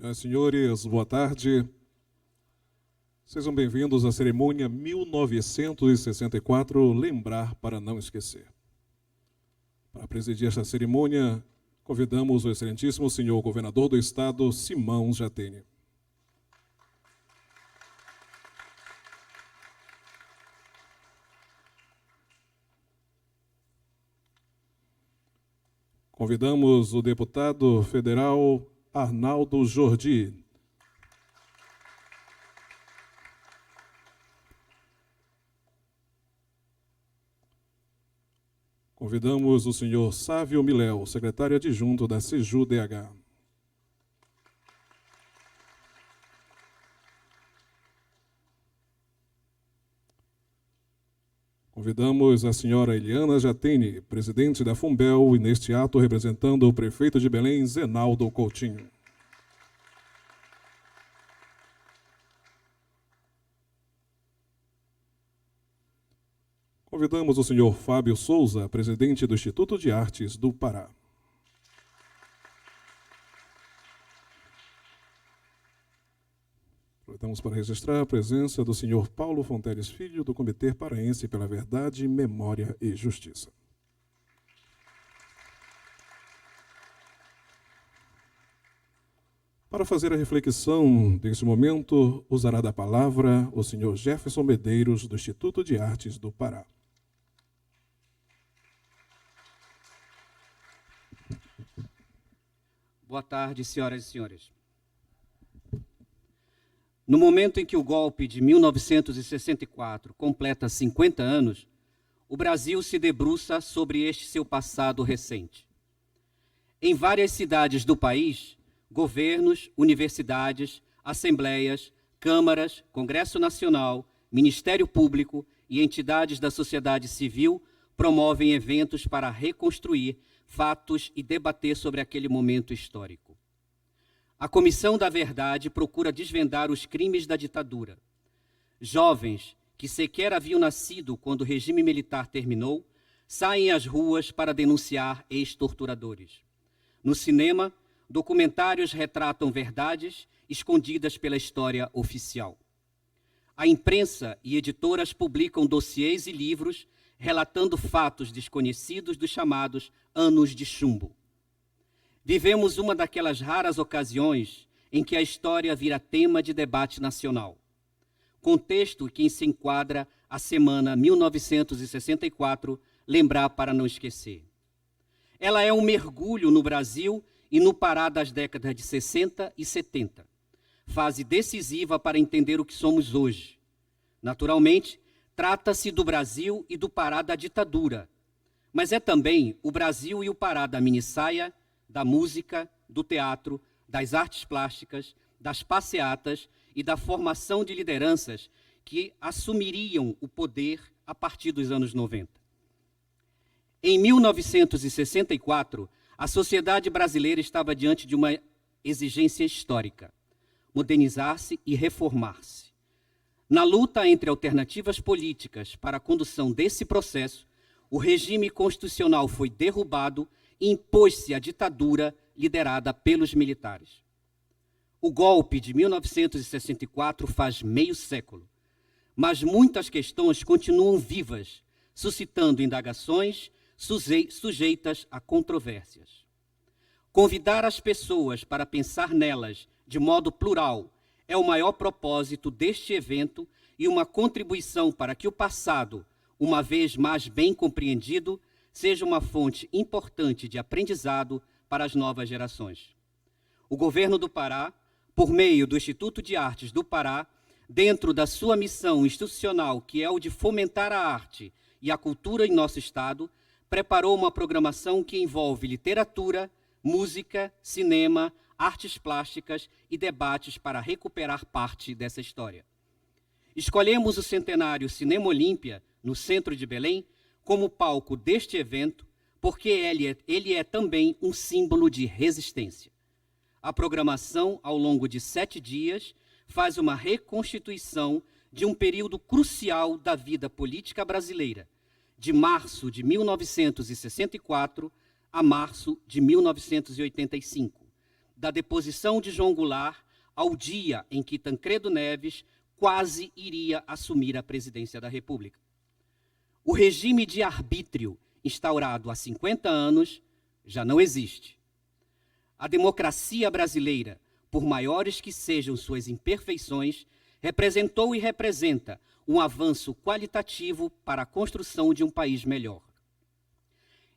Senhoras e senhores, boa tarde. Sejam bem-vindos à cerimônia 1964, Lembrar para não esquecer. Para presidir esta cerimônia, convidamos o excelentíssimo senhor governador do estado, Simão Jatene. Convidamos o deputado federal Arnaldo Jordi. Convidamos o senhor Sávio Miléo, secretário adjunto da CEJU-DH. Convidamos a senhora Eliana Jatene, presidente da Fumbel, e neste ato representando o prefeito de Belém, Zenaldo Coutinho. Convidamos o senhor Fábio Souza, presidente do Instituto de Artes do Pará. Aproveitamos para registrar a presença do senhor Paulo Fonteles Filho, do Comitê Paraense pela Verdade, Memória e Justiça. Para fazer a reflexão deste momento, usará da palavra o senhor Jefferson Medeiros, do Instituto de Artes do Pará. Boa tarde, senhoras e senhores. No momento em que o golpe de 1964 completa 50 anos, o Brasil se debruça sobre este seu passado recente. Em várias cidades do país, governos, universidades, assembleias, câmaras, Congresso Nacional, Ministério Público e entidades da sociedade civil promovem eventos para reconstruir fatos e debater sobre aquele momento histórico. A Comissão da Verdade procura desvendar os crimes da ditadura. Jovens que sequer haviam nascido quando o regime militar terminou, saem às ruas para denunciar ex-torturadores. No cinema, documentários retratam verdades escondidas pela história oficial. A imprensa e editoras publicam dossiês e livros relatando fatos desconhecidos dos chamados anos de chumbo. Vivemos uma daquelas raras ocasiões em que a história vira tema de debate nacional. Contexto em que se enquadra a semana 1964, Lembrar para não esquecer. Ela é um mergulho no Brasil e no Pará das décadas de 60 e 70, fase decisiva para entender o que somos hoje. Naturalmente, trata-se do Brasil e do Pará da ditadura, mas é também o Brasil e o Pará da minissaia, da música, do teatro, das artes plásticas, das passeatas e da formação de lideranças que assumiriam o poder a partir dos anos 90. Em 1964, a sociedade brasileira estava diante de uma exigência histórica: modernizar-se e reformar-se. Na luta entre alternativas políticas para a condução desse processo, o regime constitucional foi derrubado e impôs-se a ditadura liderada pelos militares. O golpe de 1964 faz meio século, mas muitas questões continuam vivas, suscitando indagações sujeitas a controvérsias. Convidar as pessoas para pensar nelas de modo plural é o maior propósito deste evento e uma contribuição para que o passado, uma vez mais bem compreendido, seja uma fonte importante de aprendizado para as novas gerações. O governo do Pará, por meio do Instituto de Artes do Pará, dentro da sua missão institucional, que é o de fomentar a arte e a cultura em nosso estado, preparou uma programação que envolve literatura, música, cinema, artes plásticas e debates para recuperar parte dessa história. Escolhemos o centenário Cinema Olímpia, no centro de Belém, como palco deste evento, porque ele é também um símbolo de resistência. A programação, ao longo de 7 dias, faz uma reconstituição de um período crucial da vida política brasileira, de março de 1964 a março de 1985, da deposição de João Goulart ao dia em que Tancredo Neves quase iria assumir a presidência da República. O regime de arbítrio instaurado há 50 anos já não existe. A democracia brasileira, por maiores que sejam suas imperfeições, representou e representa um avanço qualitativo para a construção de um país melhor.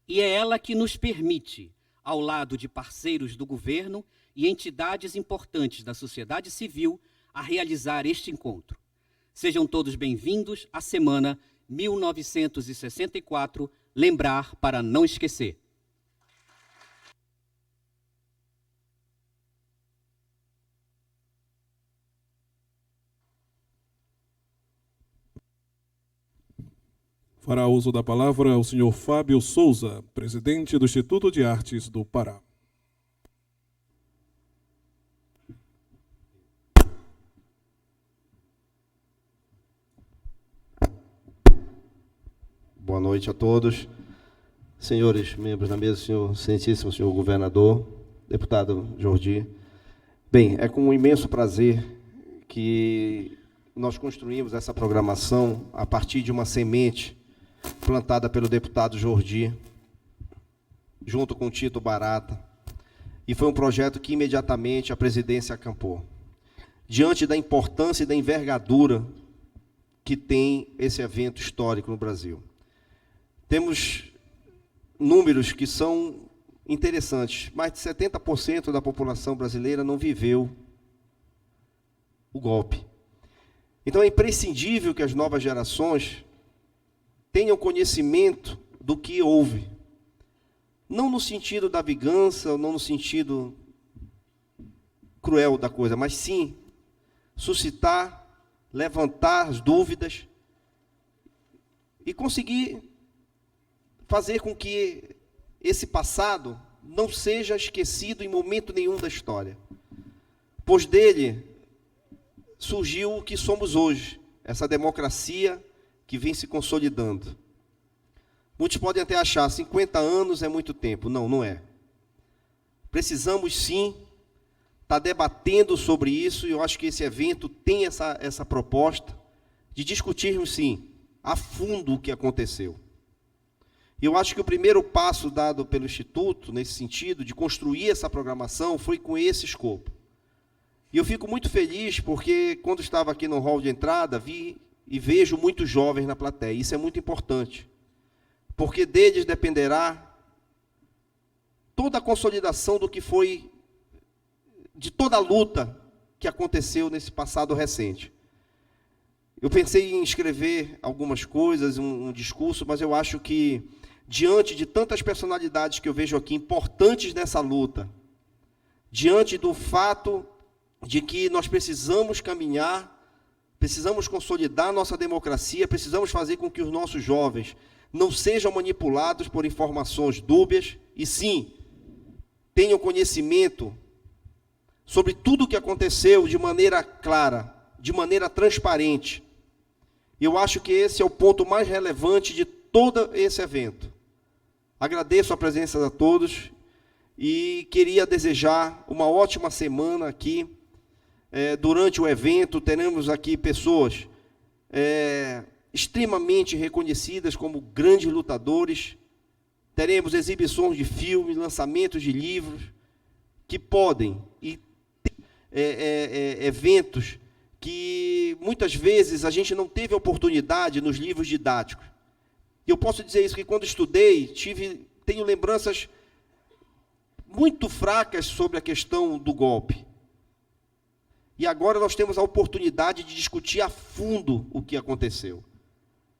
E é ela que nos permite, ao lado de parceiros do governo e entidades importantes da sociedade civil, a realizar este encontro. Sejam todos bem-vindos à Semana 1964, Lembrar para não esquecer. Fará uso da palavra o senhor Fábio Souza, presidente do Instituto de Artes do Pará. Boa noite a todos. Senhores membros da mesa, senhor excelentíssimo senhor governador, deputado Jordi. Bem, é com um imenso prazer que nós construímos essa programação a partir de uma semente plantada pelo deputado Jordi, junto com o Tito Barata, e foi um projeto que imediatamente a presidência acampou. Diante da importância e da envergadura que tem esse evento histórico no Brasil. Temos números que são interessantes. Mais de 70% da população brasileira não viveu o golpe. Então é imprescindível que as novas gerações tenham conhecimento do que houve. Não no sentido da vingança, não no sentido cruel da coisa, mas sim suscitar, levantar as dúvidas e conseguir fazer com que esse passado não seja esquecido em momento nenhum da história. Pois dele surgiu o que somos hoje, essa democracia que vem se consolidando. Muitos podem até achar 50 anos é muito tempo. Não, não é. Precisamos sim estar debatendo sobre isso, e eu acho que esse evento tem essa proposta de discutirmos sim a fundo o que aconteceu. E eu acho que o primeiro passo dado pelo Instituto, nesse sentido, de construir essa programação, foi com esse escopo. E eu fico muito feliz porque, quando estava aqui no hall de entrada, vi e vejo muitos jovens na plateia. Isso é muito importante, porque deles dependerá toda a consolidação do que foi, de toda a luta que aconteceu nesse passado recente. Eu pensei em escrever algumas coisas, um discurso, mas eu acho que, diante de tantas personalidades que eu vejo aqui, importantes nessa luta, diante do fato de que nós precisamos caminhar, precisamos consolidar nossa democracia, precisamos fazer com que os nossos jovens não sejam manipulados por informações dúbias, e sim, tenham conhecimento sobre tudo o que aconteceu de maneira clara, de maneira transparente. Eu acho que esse é o ponto mais relevante de todo esse evento. Agradeço a presença de todos e queria desejar uma ótima semana aqui. Durante o evento, teremos aqui pessoas extremamente reconhecidas como grandes lutadores. Teremos exibições de filmes, lançamentos de livros, que podem, e eventos que muitas vezes a gente não teve oportunidade nos livros didáticos. E eu posso dizer isso, que quando estudei, tenho lembranças muito fracas sobre a questão do golpe. E agora nós temos a oportunidade de discutir a fundo o que aconteceu,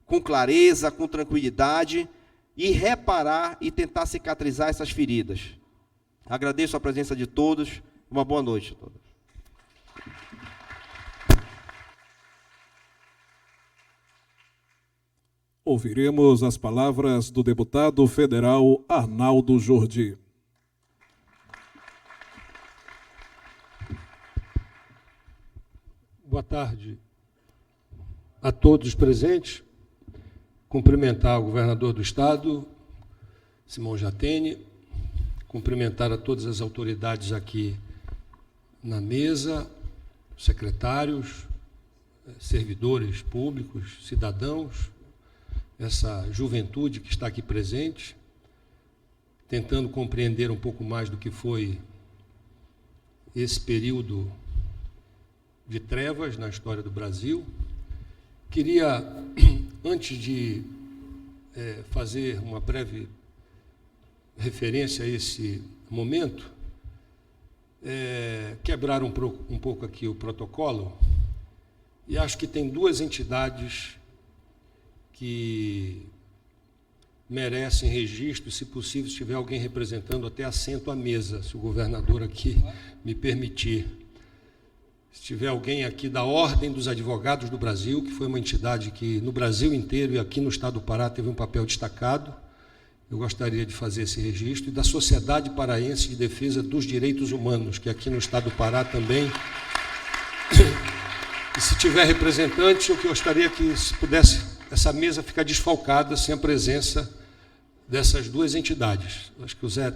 com clareza, com tranquilidade, e reparar e tentar cicatrizar essas feridas. Agradeço a presença de todos. Uma boa noite a todos. Ouviremos as palavras do deputado federal Arnaldo Jordi. Boa tarde a todos presentes. Cumprimentar o governador do Estado, Simão Jatene, cumprimentar a todas as autoridades aqui na mesa, secretários, servidores públicos, cidadãos, essa juventude que está aqui presente, tentando compreender um pouco mais do que foi esse período de trevas na história do Brasil. Queria, antes de fazer uma breve referência a esse momento, quebrar um pouco aqui o protocolo, e acho que tem duas entidades que merecem registro, se possível, se tiver alguém representando, até assento à mesa, se o governador aqui me permitir. Se tiver alguém aqui da Ordem dos Advogados do Brasil, que foi uma entidade que no Brasil inteiro e aqui no estado do Pará teve um papel destacado, eu gostaria de fazer esse registro, e da Sociedade Paraense de Defesa dos Direitos Humanos, que aqui no estado do Pará também. E se tiver representante, eu gostaria que, se pudesse, essa mesa ficar desfalcada sem a presença dessas duas entidades. Acho que o Zé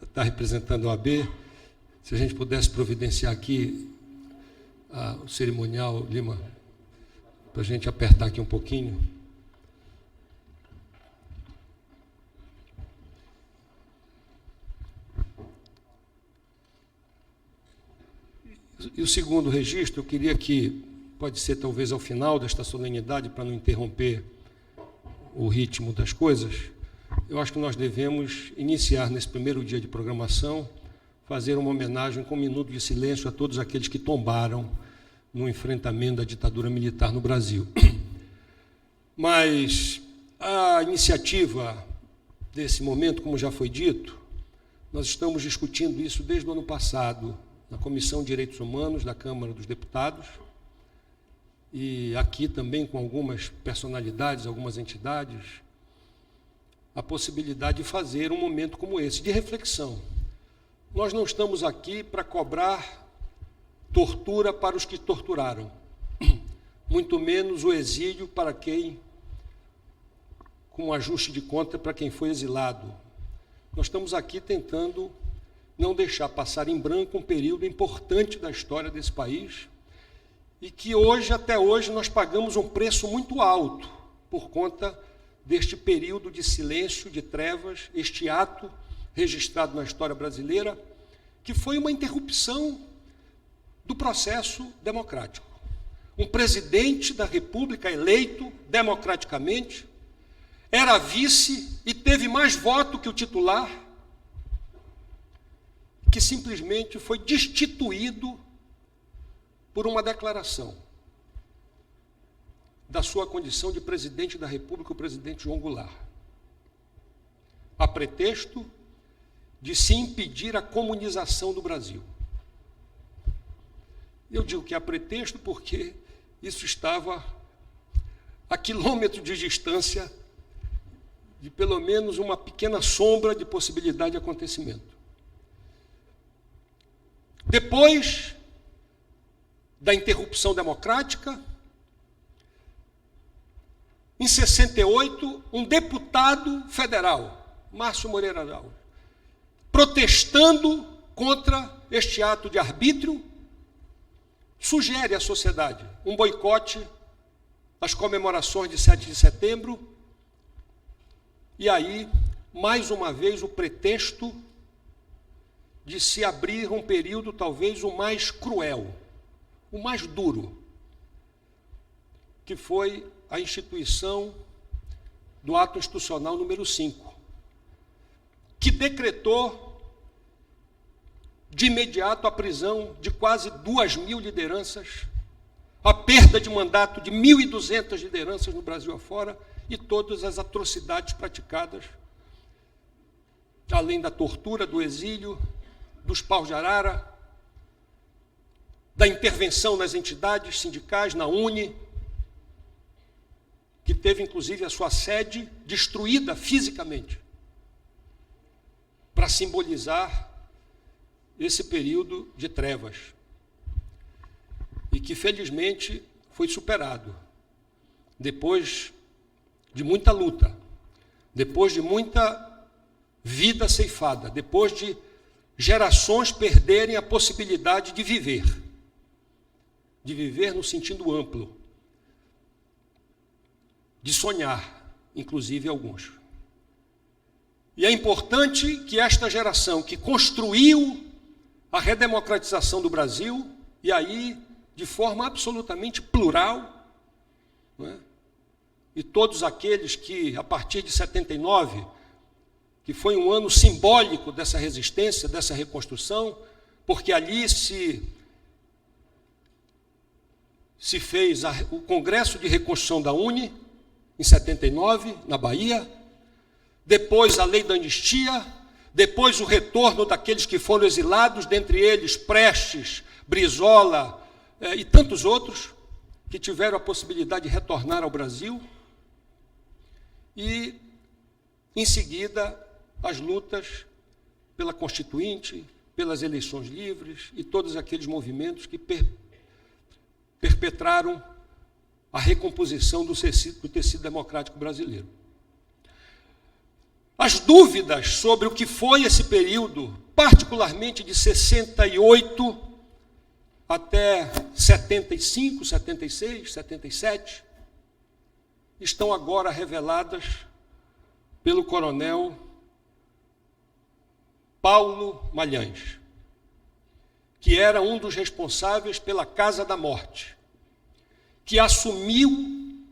está representando a OAB. Se a gente pudesse providenciar aqui o cerimonial, Lima, para a gente apertar aqui um pouquinho. E o segundo registro, eu queria que, pode ser talvez ao final desta solenidade, para não interromper o ritmo das coisas, eu acho que nós devemos iniciar nesse primeiro dia de programação, fazer uma homenagem com um minuto de silêncio a todos aqueles que tombaram no enfrentamento da ditadura militar no Brasil. Mas a iniciativa desse momento, como já foi dito, nós estamos discutindo isso desde o ano passado, na Comissão de Direitos Humanos da Câmara dos Deputados, e aqui também com algumas personalidades, algumas entidades, a possibilidade de fazer um momento como esse, de reflexão. Nós não estamos aqui para cobrar tortura para os que torturaram, muito menos o exílio para quem, com um ajuste de conta para quem foi exilado. Nós estamos aqui tentando não deixar passar em branco um período importante da história desse país, e que hoje, até hoje, nós pagamos um preço muito alto por conta deste período de silêncio, de trevas, este ato registrado na história brasileira, que foi uma interrupção do processo democrático. Um presidente da República eleito democraticamente, era vice e teve mais voto que o titular, que simplesmente foi destituído por uma declaração da sua condição de presidente da República, o presidente João Goulart, a pretexto de se impedir a comunização do Brasil. Eu digo que a pretexto porque isso estava a quilômetros de distância de pelo menos uma pequena sombra de possibilidade de acontecimento. Depois da interrupção democrática, em 68, um deputado federal, Márcio Moreira Araújo, protestando contra este ato de arbítrio, sugere à sociedade um boicote às comemorações de 7 de setembro, e aí, mais uma vez, o pretexto de se abrir um período talvez o mais cruel, o mais duro, que foi a instituição do ato institucional número 5, que decretou de imediato a prisão de quase 2.000 lideranças, a perda de mandato de 1.200 lideranças no Brasil afora e todas as atrocidades praticadas, além da tortura, do exílio, dos paus de arara, da intervenção nas entidades sindicais, na UNE, que teve inclusive a sua sede destruída fisicamente, para simbolizar esse período de trevas, e que felizmente foi superado, depois de muita luta, depois de muita vida ceifada, depois de gerações perderem a possibilidade de viver no sentido amplo, de sonhar, inclusive alguns. E é importante que esta geração que construiu a redemocratização do Brasil, e aí de forma absolutamente plural, não é? E todos aqueles que, a partir de 79, que foi um ano simbólico dessa resistência, dessa reconstrução, porque ali se fez o Congresso de Reconstrução da UNE, em 79, na Bahia, depois a Lei da Anistia, depois o retorno daqueles que foram exilados, dentre eles Prestes, Brizola e tantos outros, que tiveram a possibilidade de retornar ao Brasil, e, em seguida, as lutas pela Constituinte, pelas eleições livres e todos aqueles movimentos que perpetraram a recomposição do tecido democrático brasileiro. As dúvidas sobre o que foi esse período, particularmente de 68 até 75, 76, 77, estão agora reveladas pelo coronel Paulo Malhães, que era um dos responsáveis pela Casa da Morte, que assumiu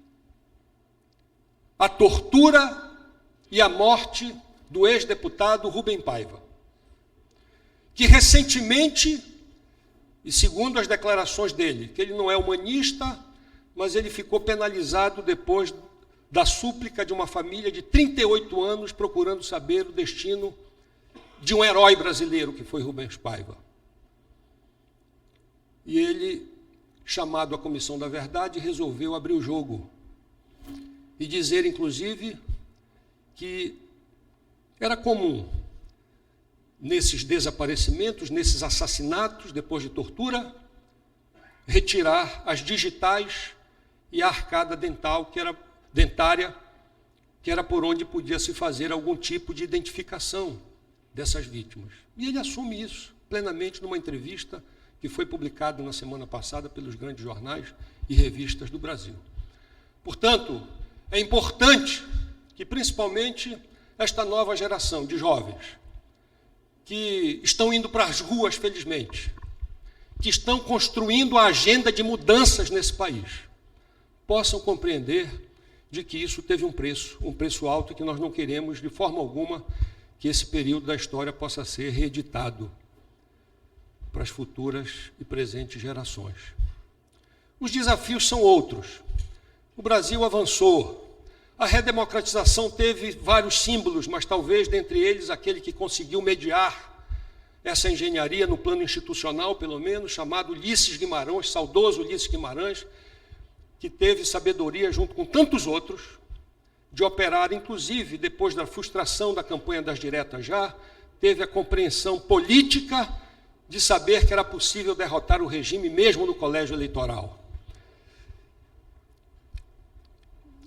a tortura e a morte do ex-deputado Rubem Paiva, que recentemente, e segundo as declarações dele, que ele não é humanista, mas ele ficou penalizado depois da súplica de uma família de 38 anos procurando saber o destino de um herói brasileiro, que foi Rubens Paiva. E ele, chamado à Comissão da Verdade, resolveu abrir o jogo e dizer, inclusive, que era comum, nesses desaparecimentos, nesses assassinatos, depois de tortura, retirar as digitais e a arcada dentária, que era por onde podia se fazer algum tipo de identificação dessas vítimas. E ele assume isso plenamente numa entrevista que foi publicada na semana passada pelos grandes jornais e revistas do Brasil. Portanto, é importante que, principalmente, esta nova geração de jovens que estão indo para as ruas, felizmente, que estão construindo a agenda de mudanças nesse país, possam compreender de que isso teve um preço alto, e que nós não queremos, de forma alguma, que esse período da história possa ser reeditado para as futuras e presentes gerações. Os desafios são outros. O Brasil avançou. A redemocratização teve vários símbolos, mas talvez dentre eles aquele que conseguiu mediar essa engenharia no plano institucional, pelo menos, chamado Ulisses Guimarães, saudoso Ulisses Guimarães, que teve sabedoria, junto com tantos outros, de operar, inclusive, depois da frustração da campanha das diretas já, teve a compreensão política de saber que era possível derrotar o regime mesmo no colégio eleitoral.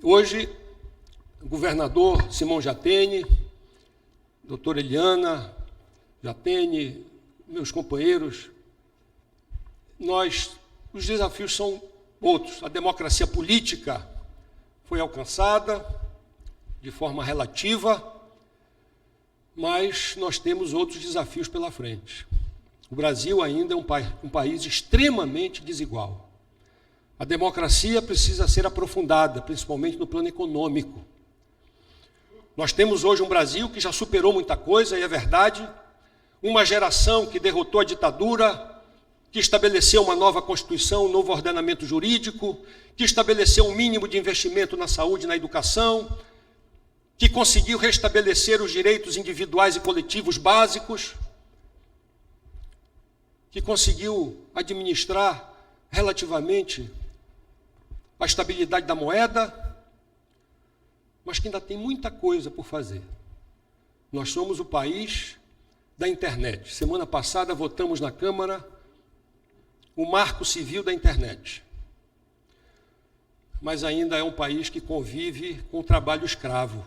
Hoje, o governador Simão Jatene, doutora Eliana Jatene, meus companheiros, os desafios são outros. A democracia política foi alcançada de forma relativa, mas nós temos outros desafios pela frente. O Brasil ainda é um país extremamente desigual. A democracia precisa ser aprofundada, principalmente no plano econômico. Nós temos hoje um Brasil que já superou muita coisa, e é verdade, uma geração que derrotou a ditadura, que estabeleceu uma nova Constituição, um novo ordenamento jurídico, que estabeleceu um mínimo de investimento na saúde e na educação, que conseguiu restabelecer os direitos individuais e coletivos básicos, que conseguiu administrar relativamente a estabilidade da moeda, mas que ainda tem muita coisa por fazer. Nós somos o país da internet. Semana passada votamos na Câmara o Marco Civil da internet. Mas ainda é um país que convive com o trabalho escravo.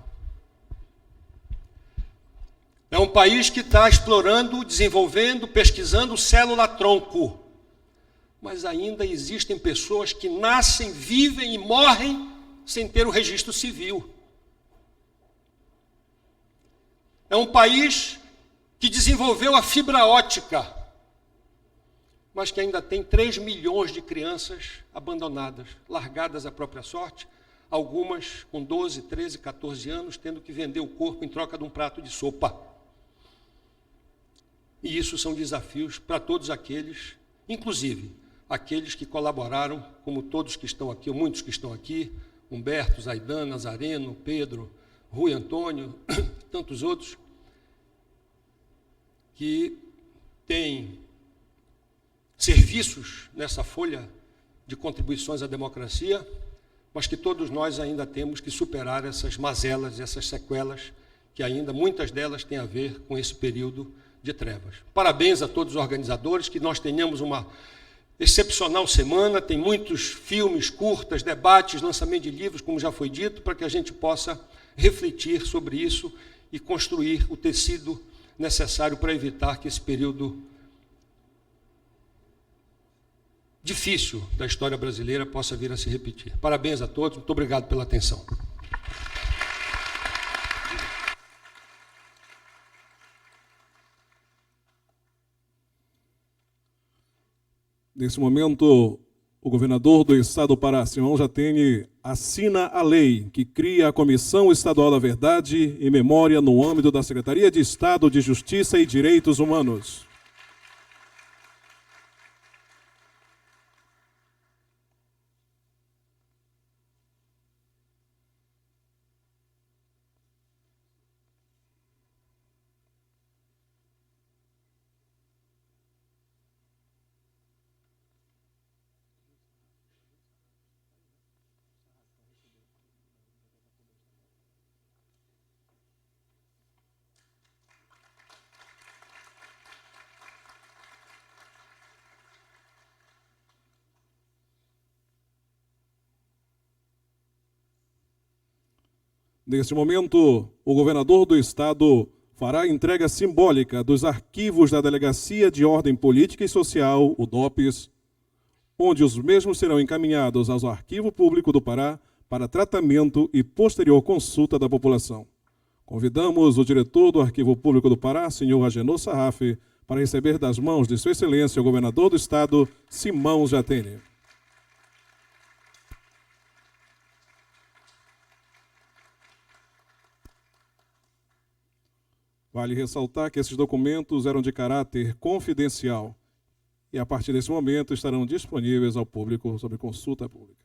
É um país que está explorando, desenvolvendo, pesquisando célula-tronco. Mas ainda existem pessoas que nascem, vivem e morrem sem ter o registro civil. É um país que desenvolveu a fibra ótica, mas que ainda tem 3 milhões de crianças abandonadas, largadas à própria sorte, algumas com 12, 13, 14 anos, tendo que vender o corpo em troca de um prato de sopa. E isso são desafios para todos aqueles, inclusive aqueles que colaboraram, como todos que estão aqui, ou muitos que estão aqui, Humberto, Zaidan, Nazareno, Pedro, Rui Antônio, tantos outros, que têm serviços nessa folha de contribuições à democracia, mas que todos nós ainda temos que superar essas mazelas, essas sequelas, que ainda muitas delas têm a ver com esse período de trevas. Parabéns a todos os organizadores, que nós tenhamos uma excepcional semana, tem muitos filmes, curtas, debates, lançamento de livros, como já foi dito, para que a gente possa refletir sobre isso e construir o tecido necessário para evitar que esse período difícil da história brasileira possa vir a se repetir. Parabéns a todos, muito obrigado pela atenção. Nesse momento, o governador do estado do Pará, Simão Jatene, assina a lei que cria a Comissão Estadual da Verdade e Memória no âmbito da Secretaria de Estado de Justiça e Direitos Humanos. Neste momento, o governador do estado fará a entrega simbólica dos arquivos da Delegacia de Ordem Política e Social, o DOPS, onde os mesmos serão encaminhados ao Arquivo Público do Pará para tratamento e posterior consulta da população. Convidamos o diretor do Arquivo Público do Pará, senhor Agenor Sarraf, para receber das mãos de Sua Excelência o governador do estado, Simão Jatene. Vale ressaltar que esses documentos eram de caráter confidencial e, a partir desse momento, estarão disponíveis ao público sob consulta pública.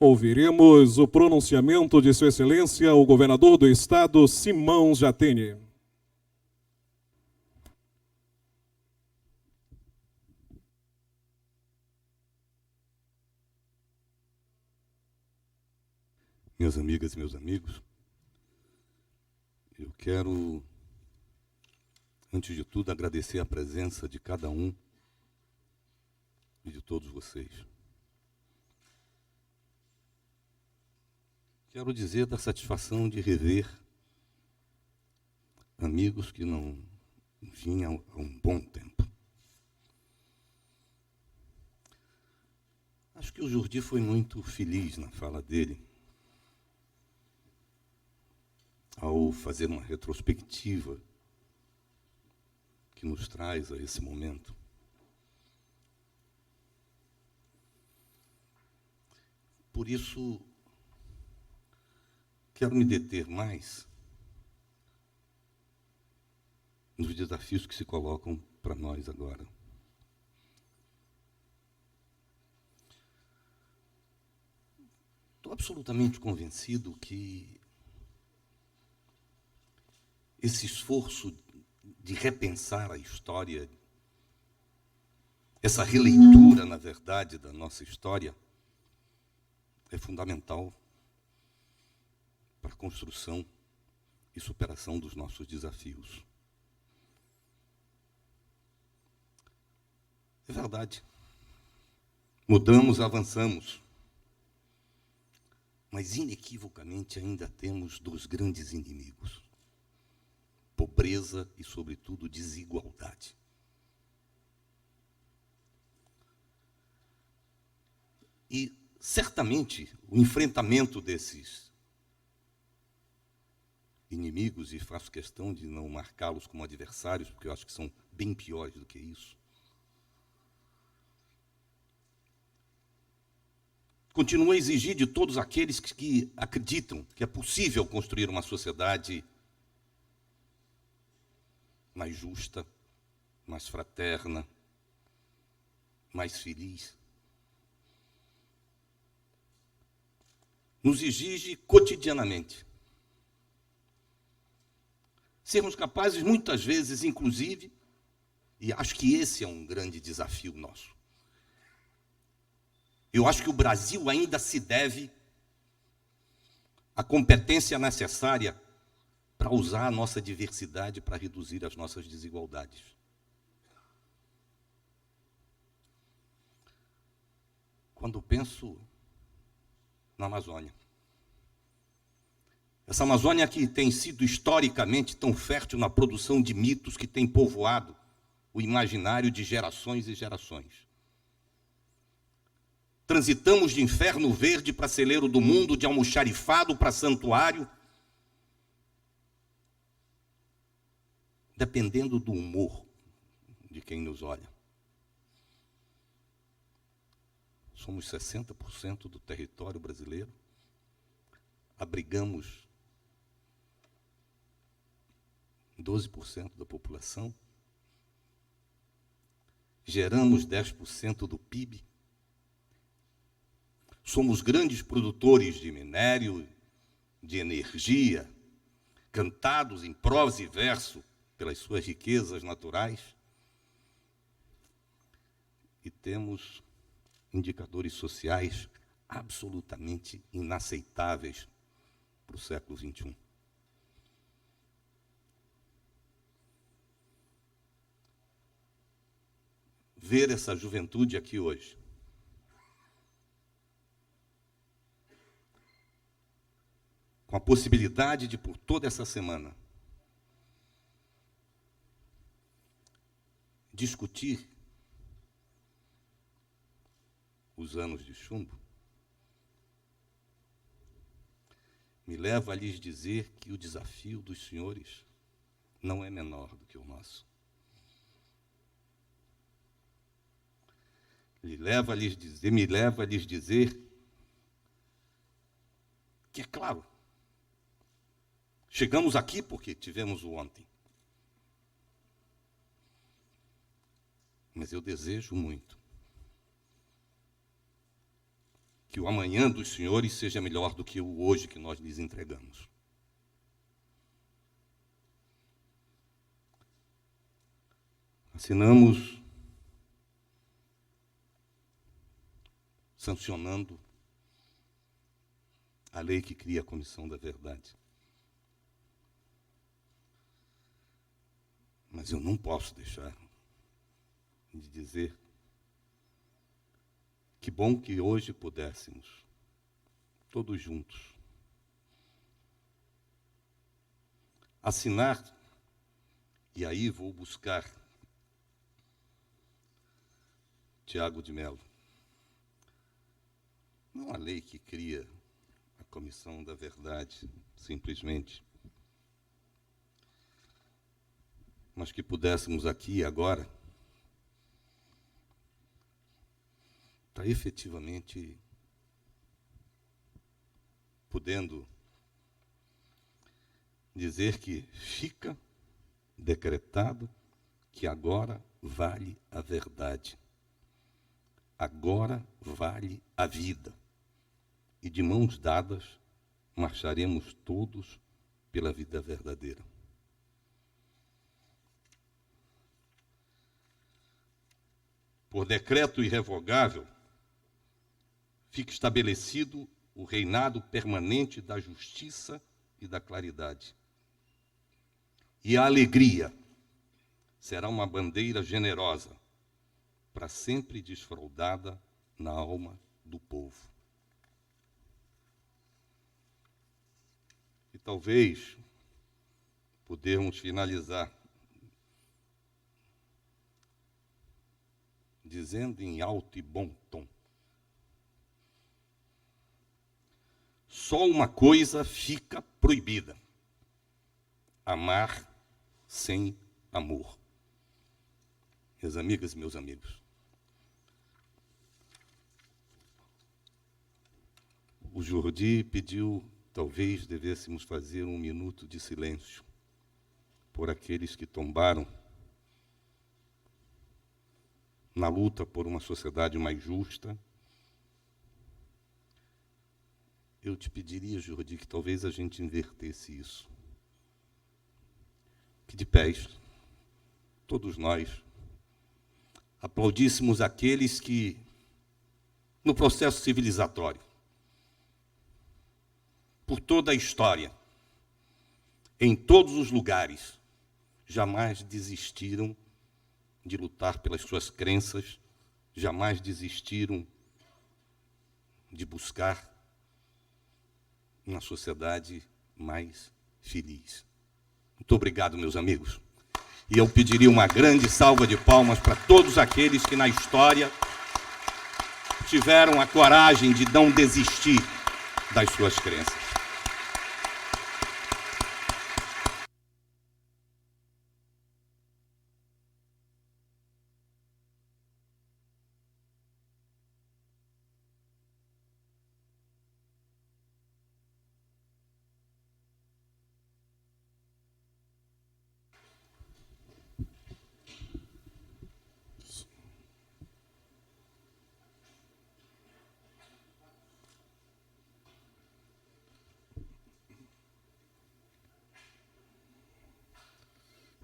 Ouviremos o pronunciamento de Sua Excelência, o governador do estado, Simão Jatene. Minhas amigas e meus amigos, eu quero, antes de tudo, agradecer a presença de cada um e de todos vocês. Quero dizer da satisfação de rever amigos que não vinham há um bom tempo. Acho que o Jordi foi muito feliz na fala dele, ao fazer uma retrospectiva que nos traz a esse momento. Por isso, quero me deter mais nos desafios que se colocam para nós agora. Estou absolutamente convencido que esse esforço de repensar a história, essa releitura, na verdade, da nossa história, é fundamental para a construção e superação dos nossos desafios. É verdade. Mudamos, avançamos. Mas, inequivocamente, ainda temos dois grandes inimigos: pobreza e, sobretudo, desigualdade. E, certamente, o enfrentamento desses inimigos, e faço questão de não marcá-los como adversários, porque eu acho que são bem piores do que isso, continua a exigir de todos aqueles que acreditam que é possível construir uma sociedade mais justa, mais fraterna, mais feliz. Nos exige cotidianamente sermos capazes, muitas vezes, inclusive, e acho que esse é um grande desafio nosso. Eu acho que o Brasil ainda se deve à competência necessária para usar a nossa diversidade para reduzir as nossas desigualdades. Quando penso na Amazônia, essa Amazônia que tem sido historicamente tão fértil na produção de mitos que tem povoado o imaginário de gerações e gerações. Transitamos de inferno verde para celeiro do mundo, de almoxarifado para santuário, dependendo do humor de quem nos olha. Somos 60% do território brasileiro, abrigamos 12% da população, geramos 10% do PIB, somos grandes produtores de minério, de energia, cantados em prosa e verso pelas suas riquezas naturais, e temos indicadores sociais absolutamente inaceitáveis para o século XXI. Ver essa juventude aqui hoje, com a possibilidade de, por toda essa semana, discutir os anos de chumbo, me leva a lhes dizer que o desafio dos senhores não é menor do que o nosso. Me leva a lhes dizer que, é claro, chegamos aqui porque tivemos o ontem. Mas eu desejo muito que o amanhã dos senhores seja melhor do que o hoje que nós lhes entregamos. Assinamos sancionando a lei que cria a Comissão da Verdade. Mas eu não posso deixar de dizer que bom que hoje pudéssemos, todos juntos, assinar, e aí vou buscar Tiago de Mello, não a lei que cria a Comissão da Verdade, simplesmente, mas que pudéssemos aqui e agora estar efetivamente podendo dizer que fica decretado que agora vale a verdade, agora vale a vida, e de mãos dadas marcharemos todos pela vida verdadeira. Por decreto irrevogável, fica estabelecido o reinado permanente da justiça e da claridade. E a alegria será uma bandeira generosa para sempre desfraldada na alma do povo. E talvez podemos finalizar dizendo em alto e bom tom: só uma coisa fica proibida: amar sem amor. Minhas amigas e meus amigos, o Jordi pediu, talvez devêssemos fazer um minuto de silêncio por aqueles que tombaram na luta por uma sociedade mais justa. Eu te pediria, Jordi, que talvez a gente invertesse isso. Que de pés, todos nós, aplaudíssemos aqueles que, no processo civilizatório, por toda a história, em todos os lugares, jamais desistiram de lutar pelas suas crenças, jamais desistiram de buscar uma sociedade mais feliz. Muito obrigado, meus amigos. E eu pediria uma grande salva de palmas para todos aqueles que na história tiveram a coragem de não desistir das suas crenças.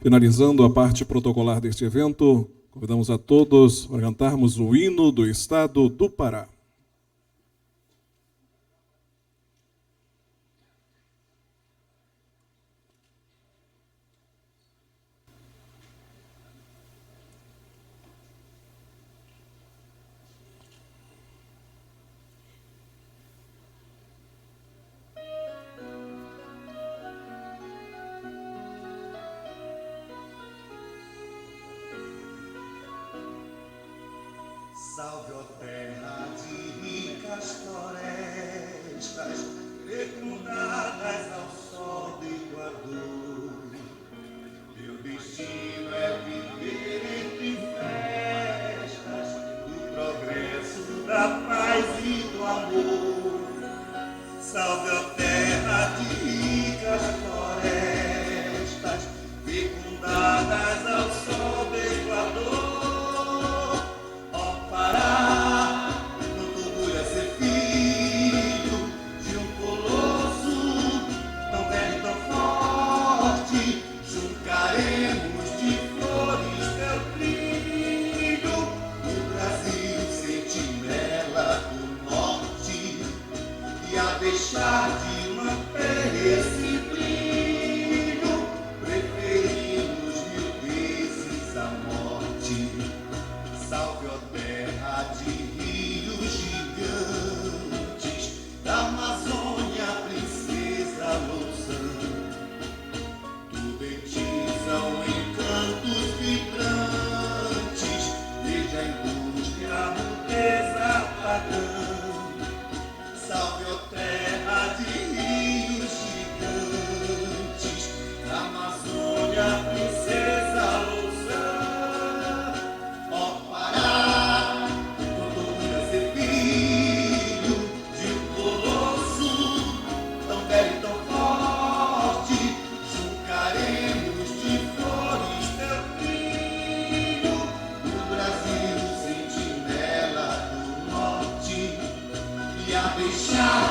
Finalizando a parte protocolar deste evento, convidamos a todos a cantarmos o hino do Estado do Pará. Salve, ó terra de ricas florestas, fecundadas ao sol do Equador. Teu destino é viver entre festas, do progresso, da paz e do amor. Salve, ó terra de ricas florestas, fecundadas ao sol do Equador. Deixar de manter esse brilho, preferimos 1000 vezes a morte. Salve, ó terra de rios gigantes, da Amazônia, princesa Louçã. Tudo em ti são encantos vibrantes, desde a indústria, a mudeza pagã. Salve, ó terra de rios gigantes, da Amazônia, princesa Louçã. Ó Pará, quando orgulho ser filho de um colosso tão velho e tão forte, juntaremos de flores teu brilho, no Brasil, sentinela do norte. E a deixar